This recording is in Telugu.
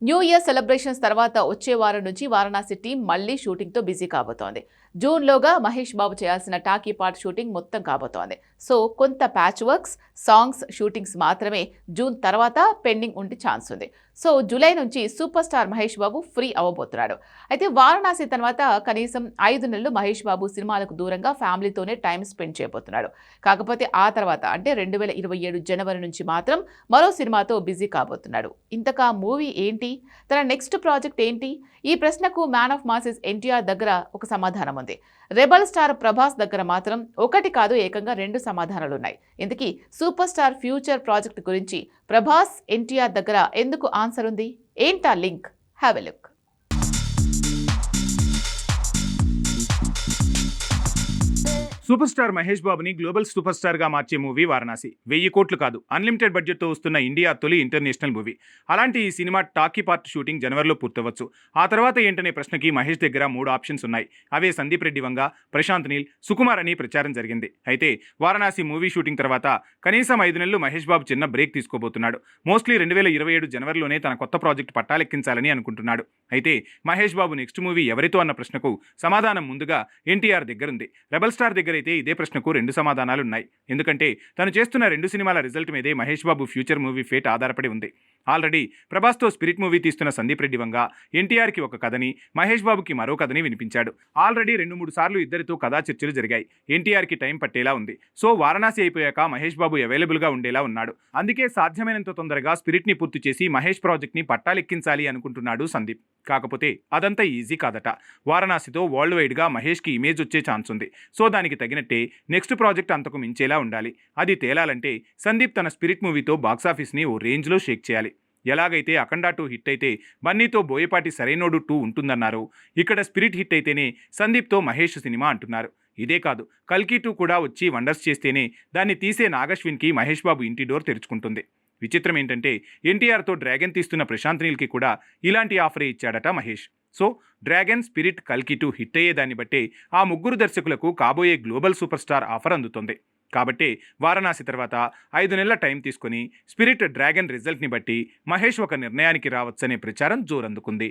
న్యూ ఇయర్ సెలబ్రేషన్స్ తర్వాత వచ్చే వారం నుంచి వారణాసి టీం మళ్లీ షూటింగ్తో బిజీ కాబోతోంది. జూన్లోగా మహేష్ బాబు చేయాల్సిన టాకీ పార్ట్ షూటింగ్ మొత్తం కాబోతోంది. సో కొంత ప్యాచ్ వర్క్స్, సాంగ్స్ షూటింగ్స్ మాత్రమే జూన్ తర్వాత పెండింగ్ ఉండే ఛాన్స్ ఉంది. సో జూలై నుంచి super star Mahesh Babu free అవ్వబోతున్నాడు. అయితే వారణాసి తర్వాత కనీసం 5 నెలలు మహేష్ బాబు సినిమాలకు దూరంగా ఫ్యామిలీతోనే టైం స్పెండ్ చేయబోతున్నాడు. కాకపోతే ఆ తర్వాత అంటే 2027 జనవరి నుంచి మాత్రం మరో సినిమాతో బిజీ కాబోతున్నాడు. ఇంతకా మూవీ ఏంటి? తన నెక్స్ట్ ప్రాజెక్ట్ ఏంటి? ఈ ప్రశ్నకు మ్యాన్ ఆఫ్ మాసెస్ ఎన్టీఆర్ దగ్గర ఒక సమాధానం ఉంది. రెబల్ స్టార్ ప్రభాస్ దగ్గర మాత్రం ఒకటి కాదు, ఏకంగా 2 సమాధానాలున్నాయి. ఇంతకీ సూపర్ స్టార్ ఫ్యూచర్ ప్రాజెక్ట్ గురించి ప్రభాస్, ఎన్టీఆర్ దగ్గర ఎందుకు ఆన్సర్ ఉంది? ఏంటా link? Have a look. Super star Mahesh బాబుని గ్లోబల్ సూపర్ స్టార్ గా మార్చే మూవీ వారణాసి. 1000 కోట్లు కాదు, అన్లిమిటెడ్ బడ్జెట్ తో వస్తున్న ఇండియా తొలి ఇంటర్నేషనల్ మూవీ. అలాంటి ఈ సినిమా టాకీ పార్ట్ షూటింగ్ జనవరిలో పూర్తవచ్చు. ఆ తర్వాత ఏంటనే ప్రశ్నకి మహేష్ దగ్గర 3 ఆప్షన్స్ ఉన్నాయి. అవే సందీప్ రెడ్డి వంగ, ప్రశాంత్ నీల్, సుకుమార్ అని ప్రచారం జరిగింది. అయితే వారణాసి మూవీ షూటింగ్ తర్వాత కనీసం 5 నెలలు మహేష్ బాబు చిన్న బ్రేక్ తీసుకోబోతున్నాడు. మోస్ట్లీ 2027 జనవరిలోనే తన కొత్త ప్రాజెక్ట్ పట్టాలెక్కించాలని అనుకుంటున్నాడు. అయితే మహేష్ బాబు నెక్స్ట్ మూవీ ఎవరితో అన్న ప్రశ్నకు సమాధానం ముందుగా ఎన్టీఆర్ దగ్గరుంది. రెబల్ స్టార్ దగ్గర అయితే ఇదే ప్రశ్నకు 2 సమాధానాలున్నాయి. ఎందుకంటే తను చేస్తున్న 2 సినిమాల రిజల్ట్ మీదే Mahesh Babu future movie fate ఆధారపడి ఉంది. ఆల్రెడీ ప్రభాస్తో స్పిరిట్ మూవీ తీస్తున్న సందీప్ రెడ్డి వంగ ఎన్టీఆర్కి ఒక కథని, మహేష్ బాబుకి మరో కథని వినిపించాడు. ఆల్రెడీ 2-3 సార్లు ఇద్దరితో కథా చర్చలు జరిగాయి. ఎన్టీఆర్కి టైం పట్టేలా ఉంది. సో వారణాసి అయిపోయాక మహేష్ బాబు అవైలబుల్గా ఉండేలా ఉన్నాడు. అందుకే సాధ్యమైనంత తొందరగా స్పిరిట్ని పూర్తి చేసి మహేష్ ప్రాజెక్ట్ని పట్టాలెక్కించాలి అనుకుంటున్నాడు సందీప్. కాకపోతే అదంతా ఈజీ కాదట. వారణాసితో వరల్డ్ వైడ్గా మహేష్కి ఇమేజ్ వచ్చే ఛాన్స్ ఉంది. సో దానికి తగినట్టే నెక్స్ట్ ప్రాజెక్ట్ అంతకు మించేలా ఉండాలి. అది తేలాలంటే సందీప్ తన స్పిరిట్ మూవీతో బాక్సాఫీస్ని ఓ రేంజ్లో షేక్ చేయాలి. ఎలాగైతే అఖండ 2 హిట్ అయితే బన్నీతో బోయపాటి సరైనోడు 2 ఉంటుందన్నారు, ఇక్కడ స్పిరిట్ హిట్ అయితేనే సందీప్తో మహేష్ సినిమా అంటున్నారు. ఇదే కాదు, కల్కి 2 కూడా వచ్చి వండర్స్ చేస్తేనే దాన్ని తీసే నాగశ్విన్కి మహేష్ బాబు ఇంటి డోర్ తెరుచుకుంటుంది. విచిత్రం ఏంటంటే ఎన్టీఆర్తో డ్రాగన్ తీస్తున్న ప్రశాంత్ నీల్కి కూడా ఇలాంటి ఆఫరే ఇచ్చాడట మహేష్. సో డ్రాగన్, స్పిరిట్, కల్కి 2 హిట్ అయ్యేదాన్ని బట్టే ఆ ముగ్గురు దర్శకులకు కాబోయే గ్లోబల్ సూపర్ స్టార్ ఆఫర్ అందుతుంది. కాబట్టి వారణాసి తర్వాత 5 నెలల టైం తీసుకుని స్పిరిట్, డ్రాగన్ రిజల్ట్ని బట్టి మహేష్ ఒక నిర్ణయానికి రావచ్చనే ప్రచారం జోరందుకుంది.